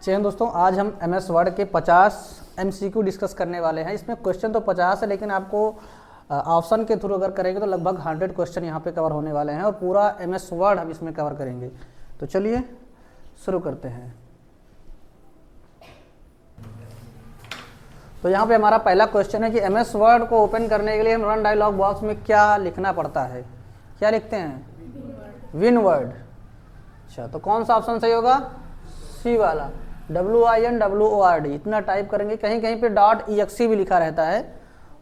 चलिए दोस्तों, आज हम MS वर्ड के 50 MCQ डिस्कस करने वाले हैं। इसमें क्वेश्चन तो 50 है, लेकिन आपको ऑप्शन के थ्रू अगर करेंगे तो लगभग 100 क्वेश्चन यहाँ पे कवर होने वाले हैं और पूरा MS वर्ड हम इसमें कवर करेंगे। तो चलिए शुरू करते हैं। तो यहाँ पे हमारा पहला क्वेश्चन है कि MS वर्ड को ओपन करने के लिए हम रन डायलॉग बॉक्स में क्या लिखना पड़ता है। क्या लिखते हैं? Win word. अच्छा, तो कौन सा ऑप्शन सही होगा? सी वाला, WINWORD। इतना टाइप करेंगे, कहीं कहीं पे .exe भी लिखा रहता है,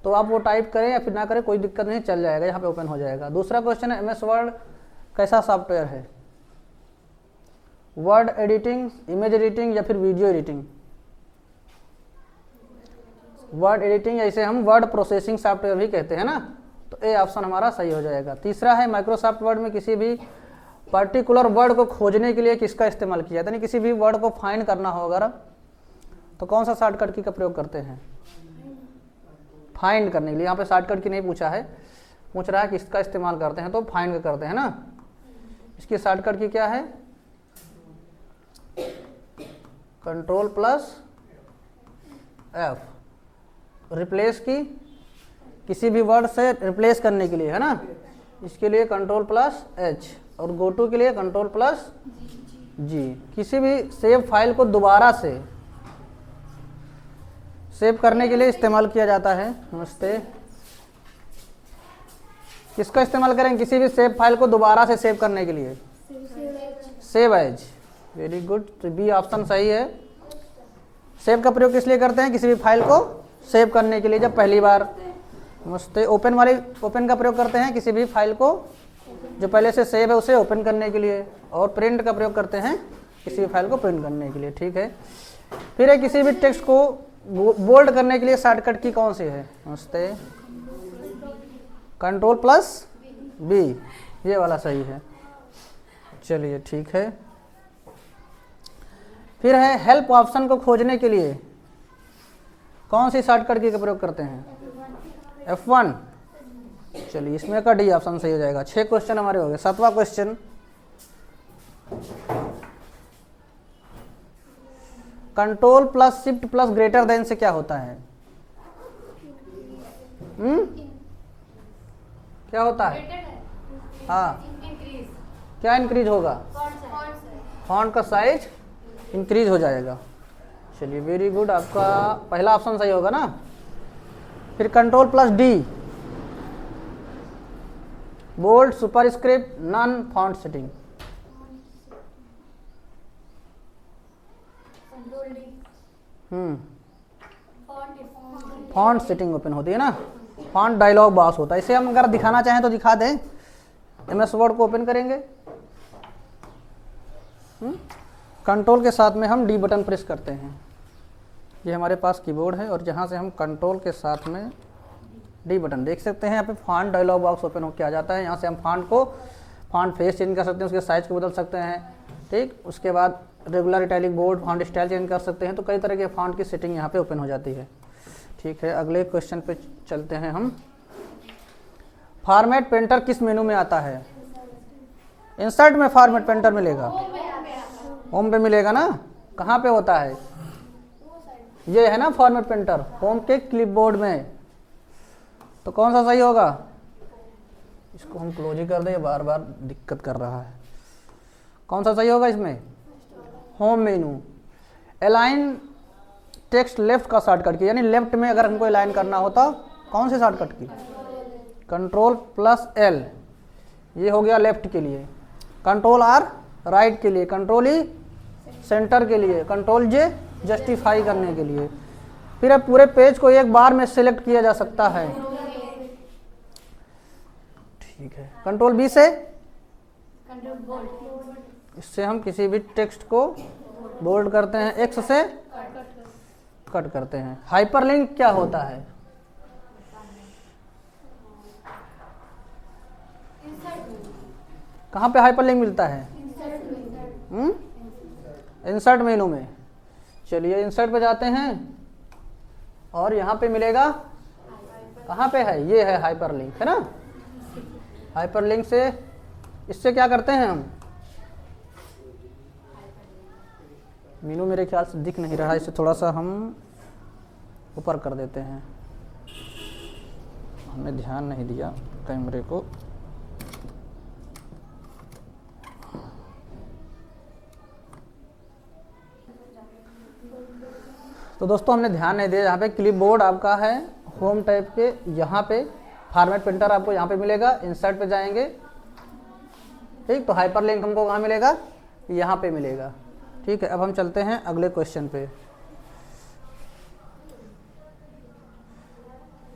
तो आप वो टाइप करें या फिर ना करें कोई दिक्कत नहीं, चल जाएगा, यहाँ पे ओपन हो जाएगा। दूसरा क्वेश्चन है MS वर्ड कैसा सॉफ्टवेयर है? वर्ड एडिटिंग, इमेज एडिटिंग या फिर वीडियो एडिटिंग? वर्ड एडिटिंग, या इसे हम वर्ड प्रोसेसिंग सॉफ्टवेयर भी कहते हैं ना, तो ए ऑप्शन हमारा सही हो जाएगा। तीसरा है माइक्रोसॉफ्ट वर्ड में किसी भी पर्टिकुलर वर्ड को खोजने के लिए किसका इस्तेमाल किया जाता है? यानी किसी भी वर्ड को फाइंड करना हो अगर, तो कौन सा शॉर्टकट की का प्रयोग करते हैं? फाइंड करने के लिए। यहाँ पे शॉर्टकट की नहीं पूछा है, पूछ रहा है कि इसका इस्तेमाल करते हैं, तो फाइंड करते हैं ना। इसकी शॉर्टकट की क्या है? Ctrl+F। रिप्लेस की, किसी भी वर्ड से रिप्लेस करने के लिए, है ना, इसके लिए Ctrl+H। और गो टू के लिए Ctrl+G। किसी भी सेव फाइल को दोबारा से सेव करने के लिए इस्तेमाल किया जाता है। नमस्ते। किसका इस्तेमाल करेंगे किसी भी सेव फाइल को दोबारा से सेव करने के लिए? Save as. वेरी गुड, तो बी ऑप्शन सही है। सेव का प्रयोग किस लिए करते हैं? किसी भी फाइल को सेव करने के लिए, जब पहली बार। नमस्ते। ओपन का प्रयोग करते हैं किसी भी फाइल को जो पहले से सेव है उसे ओपन करने के लिए। और प्रिंट का प्रयोग करते हैं किसी भी फाइल को प्रिंट करने के लिए। ठीक है। फिर है किसी भी टेक्स्ट को बोल्ड करने के लिए शॉर्टकट की कौन सी है? नमस्ते। Ctrl+B, ये वाला सही है। चलिए ठीक है। फिर है हेल्प ऑप्शन को खोजने के लिए कौन सी शॉर्टकट की का प्रयोग करते हैं? F1। चलिए, इसमें का डी ऑप्शन सही हो जाएगा। 6 क्वेश्चन हमारे हो गए। 7वां क्वेश्चन, Ctrl+Shift+Greater से क्या होता है? क्या होता है? हाँ, क्या इंक्रीज होगा? फॉन्ट का साइज इंक्रीज हो जाएगा। चलिए वेरी गुड, आपका पहला ऑप्शन सही होगा ना। फिर Ctrl+D, bold, superscript, none, font setting. Font setting open होती है ना, फॉन्ट डायलॉग बॉक्स होता है। इसे हम अगर दिखाना चाहें तो दिखा दें। MS वर्ड को ओपन करेंगे, कंट्रोल के साथ में हम डी बटन प्रेस करते हैं। ये हमारे पास कीबोर्ड है और जहाँ से हम कंट्रोल के साथ में डी बटन देख सकते हैं, यहाँ पे फॉन्ट डायलॉग बॉक्स ओपन होकर आ जाता है। यहाँ से हम फॉन्ट फेस चेंज कर सकते हैं, उसके साइज को बदल सकते हैं। ठीक, उसके बाद regular, italic, bold, font style change कर सकते हैं। तो कई तरह के फॉन्ट की सेटिंग यहाँ पे ओपन हो जाती है। ठीक है, अगले क्वेश्चन पे चलते हैं हम। फॉर्मेट पेंटर किस मेनू में आता है? इंसर्ट में फॉर्मेट पेंटर मिलेगा, होम पे मिलेगा ना। कहाँ पे होता है? ये है ना फॉर्मेट पेंटर, होम के क्लिपबोर्ड में। तो कौन सा सही होगा? इसको हम क्लोज ही कर दें, बार बार दिक्कत कर रहा है। कौन सा सही होगा इसमें? होम मेनू। अलाइन टेक्स्ट लेफ्ट का शॉर्टकट की, यानी लेफ्ट में अगर हमको अलाइन करना होता, कौन से शॉर्टकट की? Ctrl+L, ये हो गया लेफ्ट के लिए। Ctrl+R राइट के लिए। Ctrl+E सेंटर के लिए। Ctrl+J जस्टिफाई करने के लिए। फिर अब पूरे पेज को एक बार में सिलेक्ट किया जा सकता है। ठीक है। Ctrl+B से, इससे हम किसी भी टेक्स्ट को बोल्ड करते हैं। X से कट करते हैं। हाइपरलिंक क्या होता है? कहाँ पे हाइपरलिंक मिलता है? इंसर्ट मेनू में। चलिए इंसर्ट पे जाते हैं और यहाँ पे मिलेगा, कहाँ पे है? ये है हाइपरलिंक, है ना। हाइपरलिंक से, इससे क्या करते हैं हम? मीनू मेरे ख्याल से दिख नहीं रहा, इसे थोड़ा सा हम ऊपर कर देते हैं, हमने ध्यान नहीं दिया कैमरे को। तो दोस्तों हमने ध्यान नहीं दिया, यहाँ पे क्लिपबोर्ड आपका है होम टाइप के, यहाँ पे फॉर्मेट प्रिंटर आपको यहाँ पे मिलेगा, इंसर्ट पे जाएंगे, ठीक। तो हाइपरलिंक हमको कहाँ मिलेगा, यहाँ पे मिलेगा, ठीक है। अब हम चलते हैं अगले क्वेश्चन पे।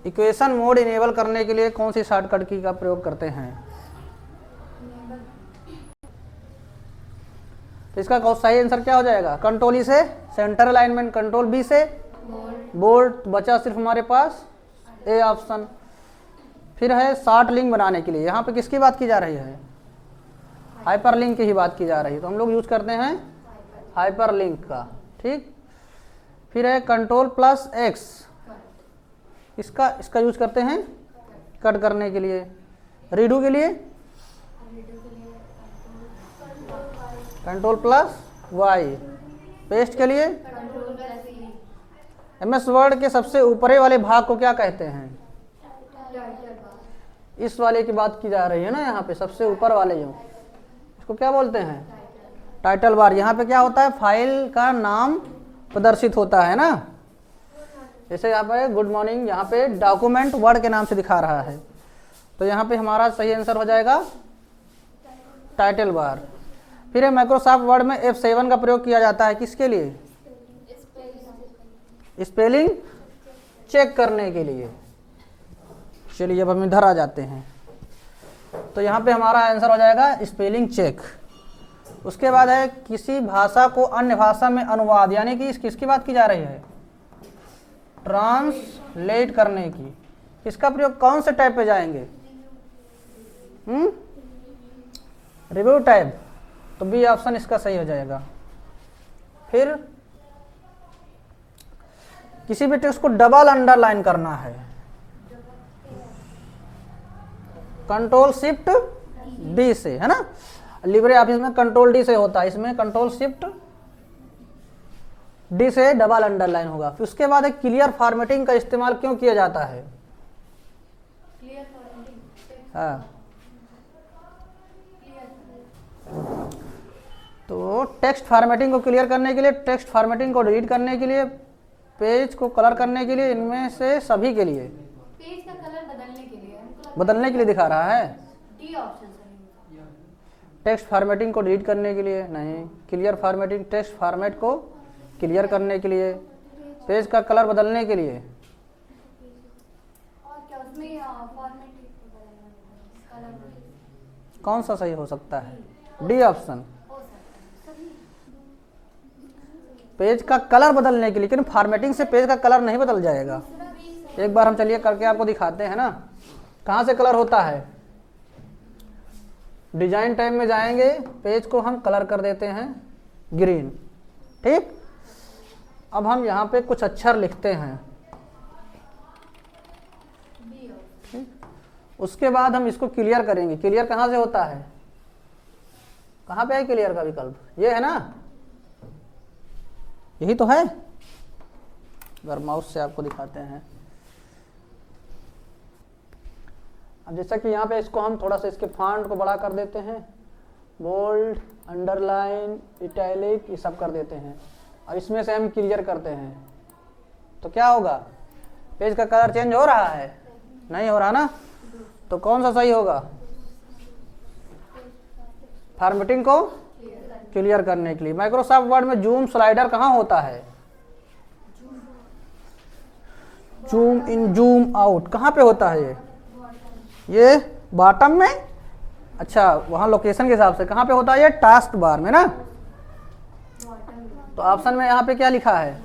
इक्वेशन मोड इनेबल करने के लिए कौन सी शॉर्टकट की का प्रयोग करते हैं? तो इसका सही आंसर क्या हो जाएगा? कंट्रोल ई से सेंटर अलाइनमेंट, कंट्रोल बी से बोल्ड, बचा सिर्फ हमारे पास ए ऑप्शन। फिर है शॉर्ट लिंक बनाने के लिए, यहाँ पे किसकी बात की जा रही है? हाइपर लिंक की ही बात की जा रही है, तो हम लोग यूज करते हैं हाइपर लिंक का, ठीक। फिर है कंट्रोल प्लस एक्स, इसका यूज करते हैं कट करने के लिए। रीडू के लिए कंट्रोल प्लस वाई, पेस्ट के लिए एमएस वर्ड के सबसे ऊपरे वाले भाग को क्या कहते हैं? इस वाले की बात की जा रही है ना, यहाँ पे सबसे ऊपर वाले जो, इसको क्या बोलते हैं? Title bar. यहाँ पे क्या होता है? फाइल का नाम प्रदर्शित होता है ना, जैसे यहाँ पे गुड मॉर्निंग, यहाँ पे डॉक्यूमेंट वर्ड के नाम से दिखा रहा है, तो यहाँ पे हमारा सही आंसर हो जाएगा टाइटल बार। फिर है माइक्रोसॉफ्ट वर्ड में F7 का प्रयोग किया जाता है, किसके लिए? स्पेलिंग चेक करने के लिए। चलिए अब हम इधर आ जाते हैं, तो यहाँ पे हमारा आंसर हो जाएगा स्पेलिंग चेक। उसके बाद है किसी भाषा को अन्य भाषा में अनुवाद, यानी कि किसकी बात की जा रही है? ट्रांसलेट करने की। इसका प्रयोग कौन से टाइप पे जाएंगे? रिव्यू टाइप, तो बी ऑप्शन इसका सही हो जाएगा। फिर किसी भी टेक्स्ट को डबल अंडरलाइन करना है, कंट्रोल शिफ्ट डी से, है ना। लिब्रे ऑफिस में कंट्रोल डी से होता है, इसमें कंट्रोल शिफ्ट डी से डबल अंडरलाइन होगा। फिर उसके बाद एक क्लियर फॉर्मेटिंग का इस्तेमाल क्यों किया जाता है? हाँ, तो टेक्स्ट फॉर्मेटिंग को क्लियर करने के लिए, टेक्स्ट फॉर्मेटिंग को डिलीट करने के लिए, पेज को कलर करने के लिए, इनमें से सभी के लिए। पेज का कलर बदलने के लिए दिखा रहा है। डी ऑप्शन टेक्स्ट फॉर्मेटिंग को डिलीट करने के लिए नहीं, क्लियर फॉर्मेटिंग टेक्स्ट फॉर्मेट को क्लियर करने के लिए, पेज का कलर बदलने के लिए। और क्या उसमें फॉर्मेट कलर कौन सा सही हो सकता है? डी ऑप्शन, पेज का कलर बदलने के लिए, लेकिन फॉर्मेटिंग से पेज का कलर नहीं बदल जाएगा। एक बार हम चलिए करके आपको दिखाते हैं ना, कहाँ से कलर होता है? डिजाइन टाइप में जाएंगे, पेज को हम कलर कर देते हैं ग्रीन, ठीक। अब हम यहाँ पे कुछ अक्षर लिखते हैं, ठीक। उसके बाद हम इसको क्लियर करेंगे। क्लियर कहाँ से होता है? कहाँ पे है क्लियर का विकल्प? ये है ना, यही तो है। अगर माउस से आपको दिखाते हैं, अब जैसा कि यहाँ पे इसको हम थोड़ा सा इसके फॉन्ट को बड़ा कर देते हैं, बोल्ड, अंडरलाइन, इटैलिक, ये सब कर देते हैं। अब इसमें से हम क्लियर करते हैं, तो क्या होगा? पेज का कलर चेंज हो रहा है? नहीं हो रहा ना, तो कौन सा सही होगा? फॉर्मेटिंग को क्लियर करने के लिए। माइक्रोसॉफ्ट वर्ड में जूम स्लाइडर कहाँ होता है? जूम इन, जूम आउट कहाँ पे होता है? ये बॉटम में। अच्छा, वहाँ लोकेशन के हिसाब से कहाँ पे होता है? ये टास्क बार में ना। तो ऑप्शन में यहाँ पे क्या लिखा है?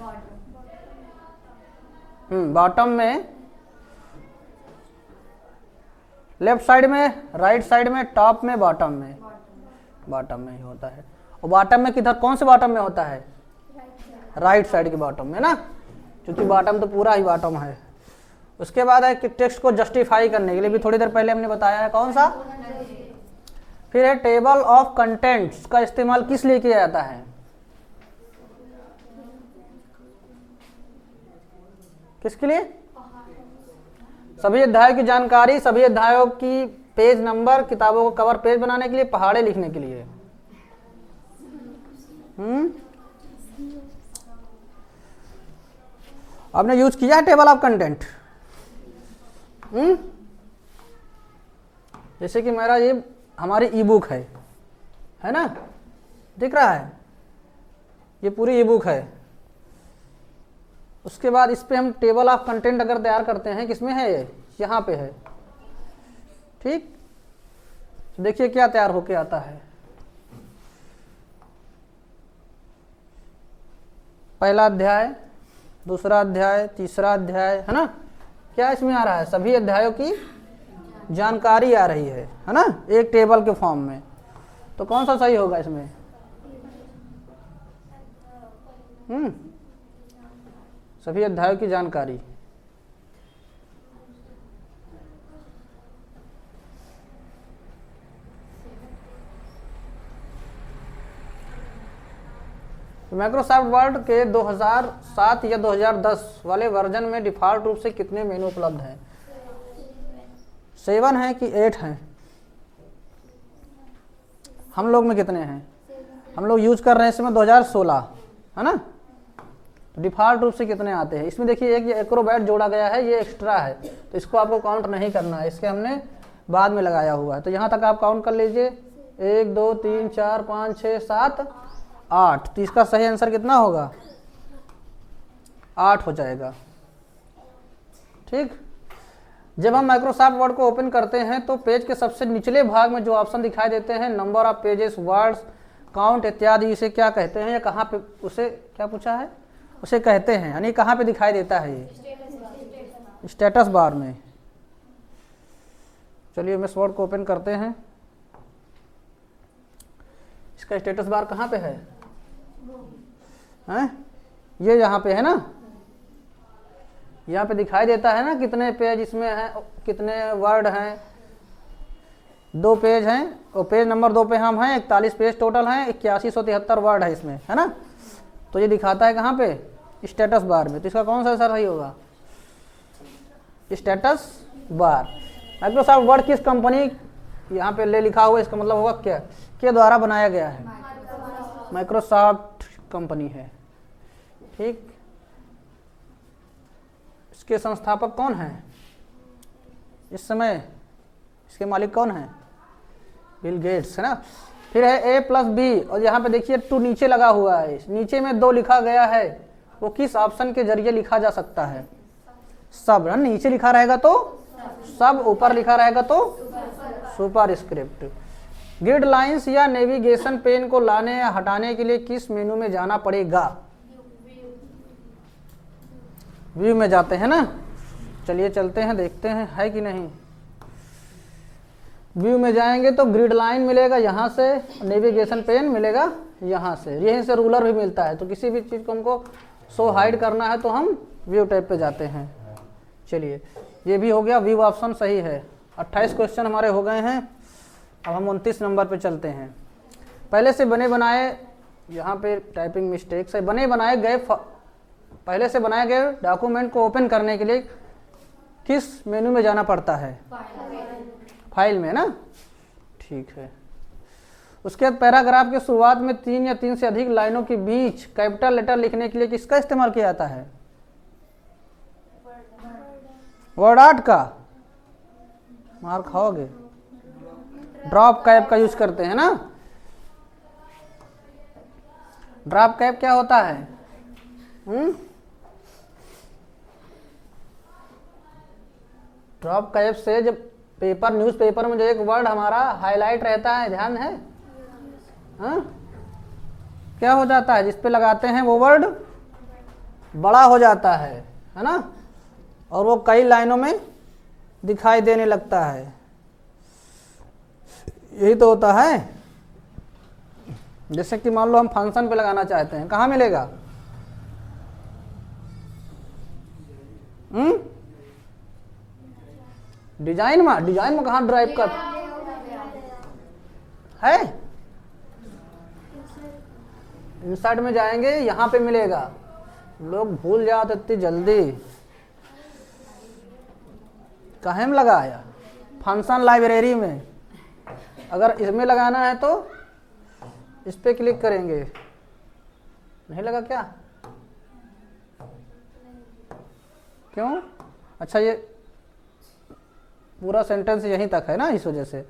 बॉटम में, लेफ्ट साइड में, राइट साइड में, टॉप में, बॉटम में। बॉटम में ही होता है। और बॉटम में किधर, कौन से बॉटम में होता है? राइट साइड के बॉटम में ना, क्योंकि बॉटम तो पूरा ही बॉटम है। उसके बाद है कि टेक्स्ट को जस्टिफाई करने के लिए भी थोड़ी देर पहले हमने बताया है, कौन सा? फिर है टेबल ऑफ कंटेंट्स का इस्तेमाल किस लिए किया जाता है? किसके लिए? सभी अध्यायों की जानकारी, सभी अध्यायों की पेज नंबर, किताबों को कवर पेज बनाने के लिए, पहाड़े लिखने के लिए। आपने यूज किया है टेबल ऑफ कंटेंट? जैसे कि मेरा ये हमारी ई बुक है ना, दिख रहा है, ये पूरी ई बुक है। उसके बाद इस पे हम टेबल ऑफ कंटेंट अगर तैयार करते हैं, किसमें है ये? यहाँ पे है। ठीक, तो देखिए क्या तैयार होके आता है। पहला अध्याय, दूसरा अध्याय, तीसरा अध्याय, है ना। क्या इसमें आ रहा है? सभी अध्यायों की जानकारी आ रही है ना, एक टेबल के फॉर्म में। तो कौन सा सही होगा इसमें? सभी अध्यायों की जानकारी। माइक्रोसॉफ्ट वर्ड के 2007 या 2010 वाले वर्जन में डिफ़ॉल्ट रूप से कितने मेनू उपलब्ध हैं? 7 हैं कि 8 हैं? हम लोग में कितने हैं? हम लोग यूज कर रहे हैं इस समय 2016, है ना। तो डिफ़ॉल्ट रूप से कितने आते हैं? इसमें देखिए एक ये एक्रोबैट जोड़ा गया है, ये एक्स्ट्रा है, तो इसको आपको काउंट नहीं करना है, इसके हमने बाद में लगाया हुआ है। तो यहाँ तक आप काउंट कर लीजिए, 1 2 3 4 5 6 7 8। तो इसका सही आंसर कितना होगा? 8 हो जाएगा। ठीक, जब हम माइक्रोसॉफ्ट वर्ड को ओपन करते हैं तो पेज के सबसे निचले भाग में जो ऑप्शन दिखाई देते हैं, number of pages, words, count इत्यादि, इसे क्या कहते हैं या कहाँ पे उसे क्या पूछा है? उसे कहते हैं, यानी कहाँ पे दिखाई देता है ये? स्टेटस बार में। चलिए MS वर्ड को ओपन करते हैं। इसका स्टेटस बार कहाँ पे है? ये यहाँ पे है ना, यहाँ पे दिखाई देता है ना कितने पेज इसमें हैं, कितने वर्ड हैं। 2 पेज हैं और पेज नंबर 2 पे हम हैं। 41 पेज टोटल हैं, 8173 वर्ड है इसमें, है ना। तो ये दिखाता है कहाँ पे? स्टेटस बार में। तो इसका कौन सा आंसर सही होगा? Status bar. माइक्रोसॉफ्ट वर्ड किस कंपनी यहाँ पे ले लिखा हुआ, इसका मतलब होगा क्या के द्वारा बनाया गया है? माइक्रोसॉफ्ट कंपनी है। ठीक, इसके संस्थापक कौन हैं इस समय? इसके मालिक कौन हैं? बिल गेट्स, है ना। फिर है A+B, और यहाँ पे देखिए 2 नीचे लगा हुआ है, नीचे में 2 लिखा गया है, वो किस ऑप्शन के जरिए लिखा जा सकता है? सब, है नीचे लिखा रहेगा तो सब, ऊपर लिखा रहेगा तो सुपर स्क्रिप्ट। ग्रिड लाइंस या नेविगेशन पेन को लाने या हटाने के लिए किस मेनू में जाना पड़ेगा? व्यू में जाते हैं ना। चलिए चलते हैं, देखते हैं है कि नहीं। व्यू में जाएंगे तो ग्रिड लाइन मिलेगा यहाँ से, नेविगेशन पेन मिलेगा यहाँ से, यहीं से रूलर भी मिलता है। तो किसी भी चीज़ को हमको शो हाइड करना है तो हम व्यू टैब पे जाते हैं। चलिए ये भी हो गया, व्यू ऑप्शन सही है। 28 क्वेश्चन हमारे हो गए हैं। अब हम 29 नंबर पे चलते हैं। पहले से बने बनाए, यहाँ पे टाइपिंग मिस्टेक्स है, पहले से बनाए गए डॉक्यूमेंट को ओपन करने के लिए किस मेनू में जाना पड़ता है? फाइल में ना। ठीक है, उसके बाद पैराग्राफ के शुरुआत में 3 या 3 से अधिक लाइनों के बीच कैपिटल लेटर लिखने के लिए किसका इस्तेमाल किया जाता है? वर्ड आर्ट का। मार खाओगे। ड्रॉप कैप का यूज करते हैं ना। ड्रॉप कैप क्या होता है? ड्रॉप कैप से जब पेपर, न्यूज़पेपर में जो एक वर्ड हमारा हाईलाइट रहता है, ध्यान है? क्या हो जाता है? जिस पे लगाते हैं वो वर्ड बड़ा हो जाता है ना, और वो कई लाइनों में दिखाई देने लगता है। यही तो होता है। जैसे कि मान लो हम फंक्शन पे लगाना चाहते हैं, कहाँ मिलेगा? डिजाइन में कहाँ ड्राइव कर है? इंसर्ट में जाएंगे, यहाँ पे मिलेगा। लोग भूल जाते इतनी जल्दी। कहाँ में लगाया? फंक्शन लाइब्रेरी में। अगर इसमें लगाना है तो इस पे क्लिक करेंगे। नहीं लगा क्या? क्यों? अच्छा, ये पूरा सेंटेंस यहीं तक है ना, इस वजह से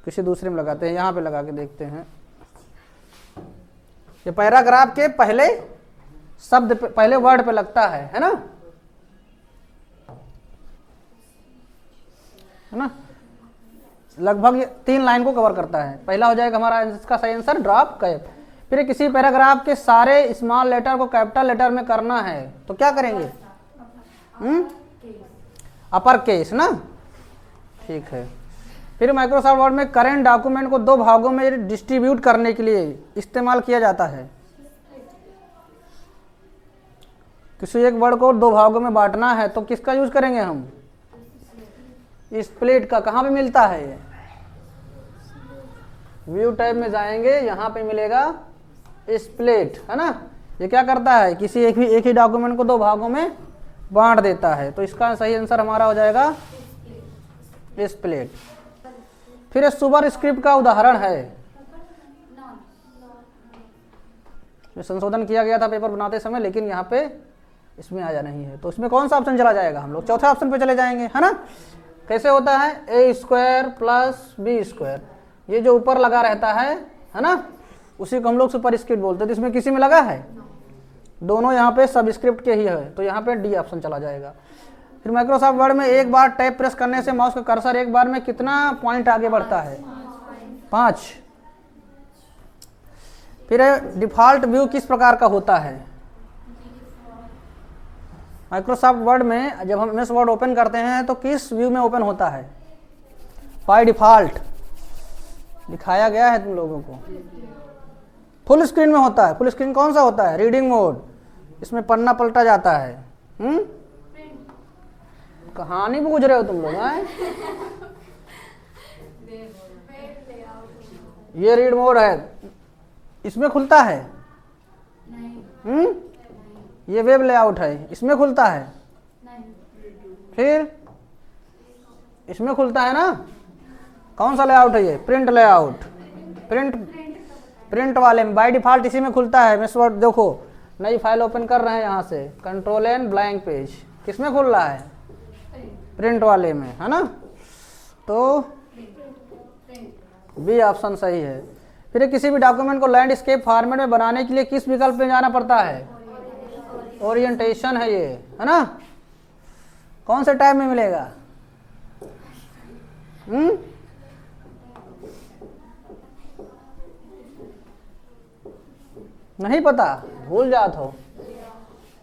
किसी दूसरे में लगाते हैं। यहाँ पे लगा के देखते हैं। ये पैराग्राफ के पहले शब्द पे, पहले वर्ड पे लगता है ना? है ना? लगभग ये 3 लाइन को कवर करता है। पहला हो जाएगा हमारा इसका सही आंसर ड्रॉप कैप। फिर किसी पैराग्राफ के सारे स्मॉल लेटर को कैपिटल लेटर में करना है तो क्या करेंगे? अपर केस ना, ठीक है। फिर माइक्रोसॉफ्ट वर्ड में करेंट डॉक्यूमेंट को 2 भागों में डिस्ट्रीब्यूट करने के लिए इस्तेमाल किया जाता है। किसी एक वर्ड को 2 भागों में बांटना है तो किसका यूज करेंगे हम? स्प्लिट का। कहाँ पे मिलता है ये? व्यू टैब में जाएंगे, यहाँ पे मिलेगा स्प्लिट, है ना? ये क्या करता है? किसी एक ही डॉक्यूमेंट को 2 भागों में बांट देता है। तो इसका सही आंसर हमारा हो जाएगा स्प्लिट। फिर सुपर स्क्रिप्ट का उदाहरण है। संशोधन किया गया था पेपर बनाते समय, लेकिन यहाँ पे इसमें आया नहीं है। तो इसमें कौन सा ऑप्शन चला जाएगा? हम लोग चौथे ऑप्शन पे चले जाएंगे, है ना? कैसे होता है? a² + b²। ये जो ऊपर लगा रहता है ना, उसी को हम लोग सुपर स्क्रिप्ट बोलते हैं। तो इसमें किसी में लगा है? दोनों यहाँ पे सबस्क्रिप्ट के ही है, तो यहाँ पे डी ऑप्शन चला जाएगा। फिर माइक्रोसॉफ्ट वर्ड में एक बार टैब प्रेस करने से माउस का कर्सर एक बार में कितना पॉइंट आगे बढ़ता है? 5। फिर डिफ़ॉल्ट व्यू किस प्रकार का होता है? माइक्रोसॉफ्ट वर्ड में जब हम एमएस वर्ड ओपन करते हैं तो किस व्यू में ओपन होता है? बाय डिफ़ॉल्ट दिखाया गया है तुम लोगों को, फुल स्क्रीन में होता है। फुल स्क्रीन कौन सा होता है? Reading mode. इसमें पन्ना पलटा जाता है। कहानी पूछ रहे हो तुम लोग हैं? ये रीड मोड है, इसमें खुलता है। ये वेब लेआउट है, इसमें खुलता है। फिर इसमें खुलता है ना? कौन सा लेआउट है ये? Print layout. प्रिंट वाले में बाय डिफ़ॉल्ट इसी में खुलता है। मैं वर्ड देखो, नई फाइल ओपन कर रहे हैं, यहाँ से कंट्रोल ब्लैंक पेज, किसमें खुल रहा है? प्रिंट वाले में, है ना? तो बी ऑप्शन सही है। फिर किसी भी डॉक्यूमेंट को लैंडस्केप फॉर्मेट में बनाने के लिए किस विकल्प में जाना पड़ता है? ओरिएंटेशन है ये, है ना? कौन से टाइप में मिलेगा? नहीं पता, भूल जात हो।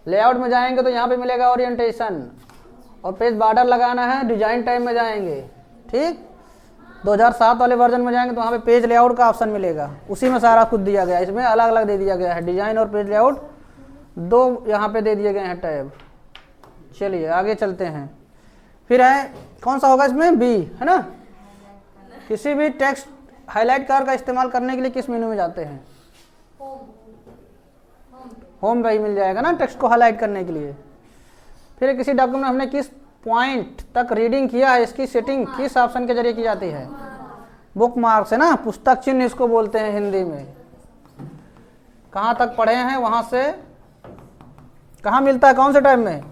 लेआउट में जाएंगे तो यहाँ पे मिलेगा ओरिएंटेशन, और पेज बॉर्डर लगाना है डिजाइन टाइप में जाएंगे। ठीक, 2007 वाले वर्जन में जाएंगे तो वहाँ पे पेज लेआउट का ऑप्शन मिलेगा, उसी में सारा कुछ दिया गया है। इसमें अलग अलग दे दिया गया है, डिजाइन और पेज लेआउट 2 यहाँ पे दे दिए गए हैं टैब। चलिए आगे चलते हैं। फिर है कौन सा होगा इसमें? बी, है ना? किसी भी टेक्स्ट हाईलाइट कार का इस्तेमाल करने के लिए किस मेनू में जाते हैं? होम पे ही मिल जाएगा ना टेक्स्ट को हाईलाइट करने के लिए। फिर किसी डॉक्यूमेंट में हमने किस पॉइंट तक रीडिंग किया है, इसकी सेटिंग किस ऑप्शन के जरिए की जाती है? बुक मार्क से ना, पुस्तक चिन्ह इसको बोलते हैं हिंदी में। कहाँ तक पढ़े हैं वहां से कहाँ मिलता है? कौन से टाइम में?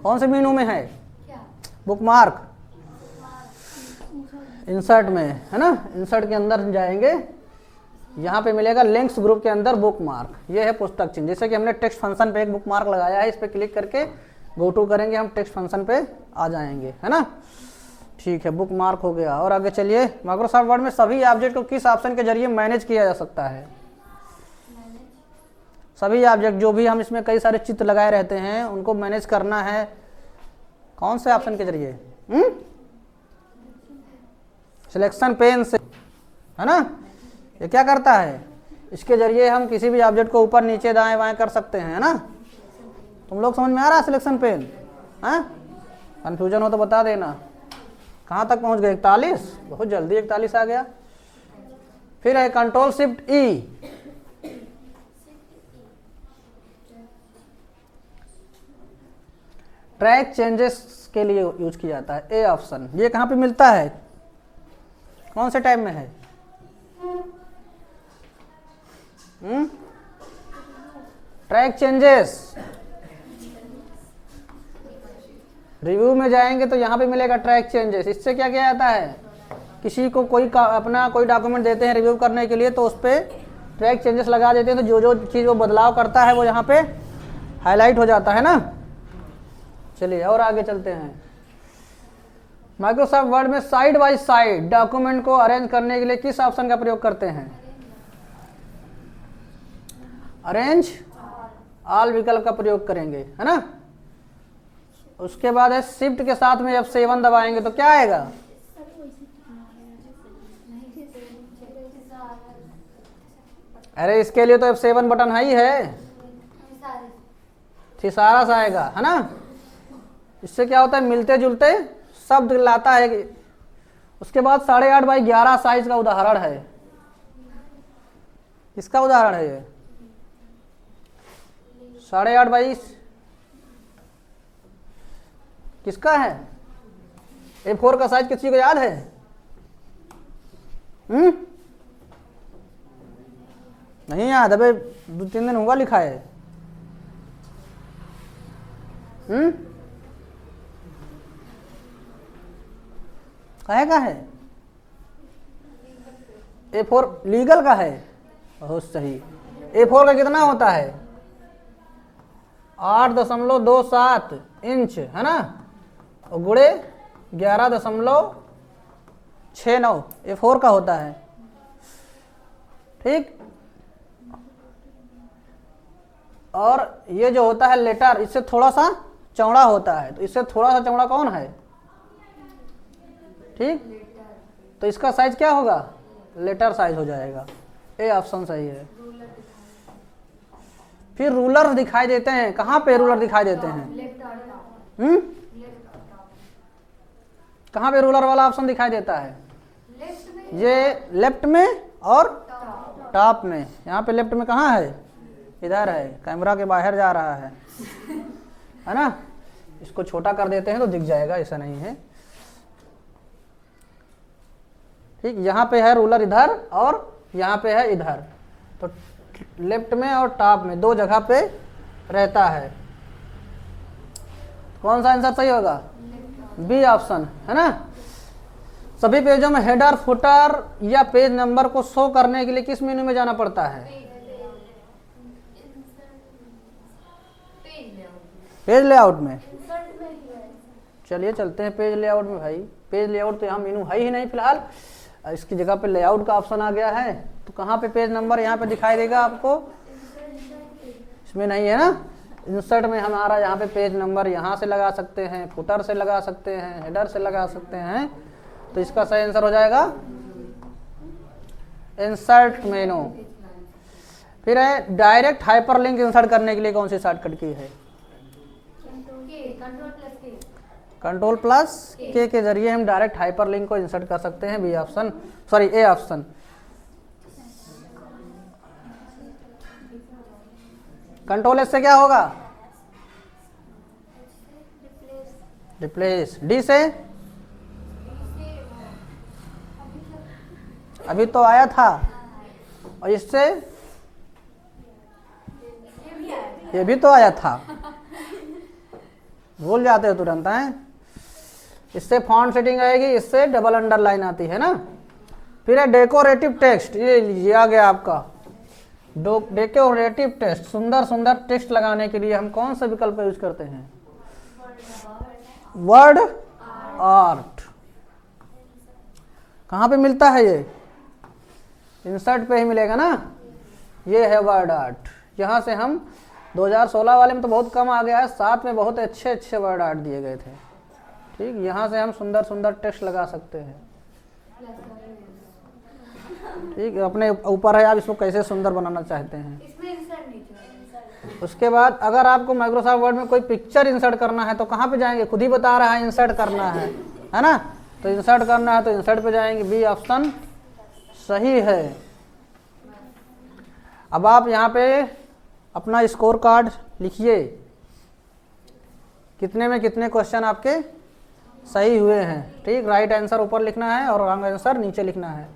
कौन से मेनू में है? बुक मार्क इंसर्ट में, है ना? इंसर्ट के अंदर जाएंगे, यहाँ पे मिलेगा लिंक्स ग्रुप के अंदर बुक मार्क। ये है पुस्तक चिन्ह। जैसे कि हमने टेक्स्ट फंक्शन पे एक बुक मार्क लगाया है, इस पे क्लिक करके गो टू करेंगे, हम टेक्स्ट फंक्शन पे आ जाएंगे, है ना? ठीक है, बुक मार्क हो गया। और आगे चलिए, माइक्रोसॉफ्ट वर्ड में सभी ऑब्जेक्ट को किस ऑप्शन के जरिए मैनेज किया जा सकता है? सभी ऑब्जेक्ट जो भी हम इसमें कई सारे चित्र लगाए रहते हैं उनको मैनेज करना है कौन से ऑप्शन के जरिए? सिलेक्शन पेन से, है ना? ये क्या करता है? इसके जरिए हम किसी भी ऑब्जेक्ट को ऊपर नीचे दाएं बाएं कर सकते हैं, है ना? तुम लोग समझ में आ रहा है सिलेक्शन पेन? हाँ, कन्फ्यूजन हो तो बता देना। कहाँ तक पहुँच गए? 41, बहुत जल्दी 41 आ गया। फिर है कंट्रोल शिफ्ट ई। ट्रैक चेंजेस के लिए यूज किया जाता है। A option. ये कहाँ पे मिलता है, कौन से टाइप में है? Track changes. रिव्यू में जाएंगे तो यहाँ पे मिलेगा ट्रैक चेंजेस। इससे क्या किया जाता है, किसी को अपना कोई डॉक्यूमेंट देते हैं रिव्यू करने के लिए, तो उस पर ट्रैक चेंजेस लगा देते हैं, तो जो जो चीज़ वो बदलाव करता है वो यहाँ पे हाईलाइट हो जाता है ना। चलिए और आगे चलते हैं। माइक्रोसॉफ्ट वर्ड में साइड बाय साइड डॉक्यूमेंट को अरेंज करने के लिए किस ऑप्शन का प्रयोग करते हैं? अरेंज ऑल विकल्प का प्रयोग करेंगे, है ना। उसके बाद है शिफ्ट के साथ में जब 7 दबाएंगे तो क्या आएगा? अरे इसके लिए तो F7 बटन है ही है, थिसारस आएगा, है ना। इससे क्या होता है, मिलते जुलते शब्द लाता है। उसके बाद 8.5/11 साइज का उदाहरण है। किसका उदाहरण है ये? 8.5 किसका है? A4 का साइज किसी को याद है? नहीं याद? अबे 2-3 दिन हुआ लिखा है। काहे का है? A4 लीगल का है। बहुत सही। A4 का कितना होता है? 8.27 इंच, है ना, और गुणे 11.69 A4 का होता है। ठीक। और ये जो होता है लेटर, इससे थोड़ा सा चौड़ा होता है, तो इससे थोड़ा सा चौड़ा कौन है? ठीक। तो इसका साइज क्या होगा? लेटर साइज हो जाएगा। ए ऑप्शन सही है। फिर रूलर दिखाई देते हैं। कहाँ पे रूलर दिखाई देते हैं? कहाँ पे रूलर वाला ऑप्शन दिखाई देता है? ये लेफ्ट में और टॉप में। यहाँ पे लेफ्ट में कहाँ है? इधर है। कैमरा के बाहर जा रहा है ना। इसको छोटा कर देते हैं तो दिख जाएगा, ऐसा नहीं है। ठीक। यहाँ पे है रूलर इधर और यहाँ पे है इधर, तो लेफ्ट में और टॉप में 2 जगह पे रहता है। कौन सा आंसर सही होगा? बी ऑप्शन, है ना। सभी पेजों में हेडर, फुटर या पेज नंबर को शो करने के लिए किस मेनू में जाना पड़ता है? पेज लेआउट में। चलिए चलते हैं पेज लेआउट में भाई। पेज लेआउट तो यहाँ मेनू है ही नहीं फिलहाल, इसकी जगह पे लेआउट का ऑप्शन आ गया है। तो कहाँ पे पेज नंबर यहाँ पे दिखाई देगा आपको? इसमें नहीं है ना। इंसर्ट में हमारा यहाँ पे पेज नंबर यहाँ से लगा सकते हैं, फुटर से लगा सकते हैं, हेडर से लगा सकते हैं। तो इसका सही आंसर हो जाएगा इंसर्ट मेनू। फिर है डायरेक्ट हाइपरलिंक इंसर्ट करने के लिए कौन सी शॉर्टकट की है? Ctrl+K के जरिए हम डायरेक्ट हाइपरलिंक को इंसर्ट कर सकते हैं। B option, sorry A option. Ctrl+S से क्या होगा? रिप्लेस। डी से अभी तो आया था, और इससे ये भी तो आया था, भूल जाते हो तुरंत हैं। इससे फॉन्ट सेटिंग आएगी, इससे डबल अंडरलाइन आती है ना। फिर है डेकोरेटिव टेक्स्ट। ये आ गया आपका डेकोरेटिव टेक्स्ट। सुंदर सुंदर टेक्स्ट लगाने के लिए हम कौन सा विकल्प यूज करते हैं? Word art. कहाँ पे मिलता है ये? इंसर्ट पे ही मिलेगा ना। ये है वर्ड आर्ट। यहाँ से हम 2016 वाले में तो बहुत कम आ गया है, 7 में बहुत अच्छे अच्छे वर्ड आर्ट दिए गए थे। ठीक। यहाँ से हम सुंदर सुंदर टेक्स्ट लगा सकते हैं। ठीक। अपने ऊपर है आप इसको कैसे सुंदर बनाना चाहते हैं। उसके बाद अगर आपको माइक्रोसॉफ्ट वर्ड में कोई पिक्चर इंसर्ट करना है तो कहाँ पे जाएंगे? खुद ही बता रहा है इंसर्ट करना है ना। तो इंसर्ट करना है तो इंसर्ट पे जाएंगे। बी ऑप्शन सही है। अब आप यहाँ पे अपना स्कोर कार्ड लिखिए। कितने में कितने क्वेश्चन आपके सही हुए हैं। ठीक, राइट आंसर ऊपर लिखना है और रॉन्ग आंसर नीचे लिखना है।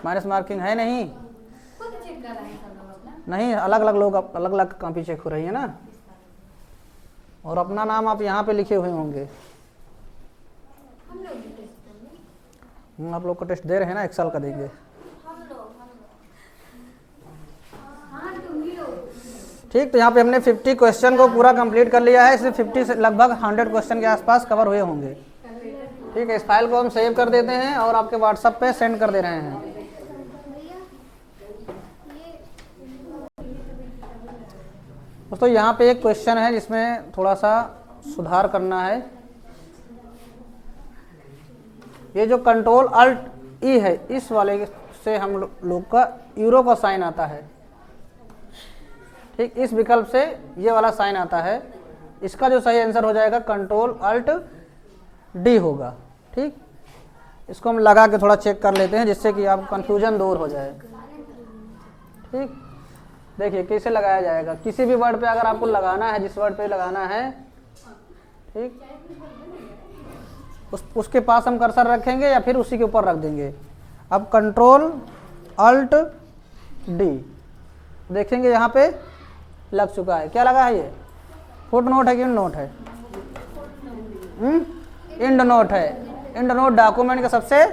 माइनस मार्किंग है नहीं, खुद चेक कर रहे हैं सब लोग अपना। नहीं अलग अलग लोग अलग अलग कॉपी चेक हो रही है ना, और अपना नाम आप यहाँ पे लिखे हुए होंगे। हम लोग भी टेस्ट देंगे। आप लोग को टेस्ट दे रहे हैं ना, 1 साल का देंगे। हम लोग हाँ तुम ही लोग। ठीक, तो यहाँ पे हमने 50 क्वेश्चन को पूरा कंप्लीट कर लिया है। इसमें 50 से लगभग 100 क्वेश्चन के आसपास कवर हुए होंगे। ठीक है, इस फाइल को हम सेव कर देते हैं और आपके व्हाट्सएप पे सेंड कर दे रहे हैं। दोस्तों यहाँ पे एक क्वेश्चन है जिसमें थोड़ा सा सुधार करना है। ये जो कंट्रोल अल्ट ई है, इस वाले से हम लोग का यूरो का साइन आता है। ठीक, इस विकल्प से ये वाला साइन आता है। इसका जो सही आंसर हो जाएगा कंट्रोल अल्ट डी होगा। ठीक, इसको हम लगा के थोड़ा चेक कर लेते हैं जिससे कि आप कंफ्यूजन दूर हो जाए। ठीक, देखिए कैसे लगाया जाएगा। किसी भी वर्ड पे अगर आपको लगाना है, जिस वर्ड पे लगाना है, ठीक, उसके पास हम कर्सर रखेंगे या फिर उसी के ऊपर रख देंगे। अब कंट्रोल अल्ट डी देखेंगे, यहाँ पे लग चुका है। क्या लगा है ये? फुट नोट है कि इंड नोट है? इंड नोट है। इंड नोट डॉक्यूमेंट के सबसे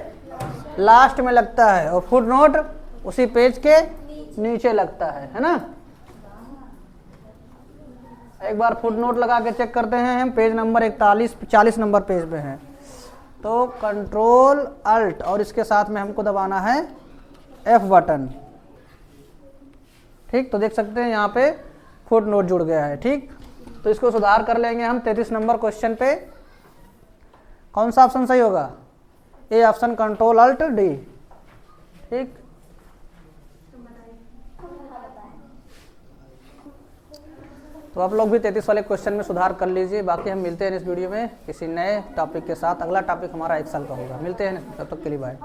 लास्ट में लगता है और फुट नोट उसी पेज के नीचे लगता है ना। एक बार फुट नोट लगा के चेक करते हैं। हम पेज नंबर 40 नंबर पेज पे हैं। तो कंट्रोल अल्ट और इसके साथ में हमको दबाना है F बटन। ठीक, तो देख सकते हैं यहाँ पे फुट नोट जुड़ गया है। ठीक, तो इसको सुधार कर लेंगे हम 33 नंबर क्वेश्चन पे। कौन सा ऑप्शन सही होगा? A option, control alt D. ठीक, तो आप लोग भी 33 वाले क्वेश्चन में सुधार कर लीजिए। बाकी हम मिलते हैं इस वीडियो में किसी नए टॉपिक के साथ। अगला टॉपिक हमारा 1 साल का होगा। मिलते हैं, तब तक के लिए बाय।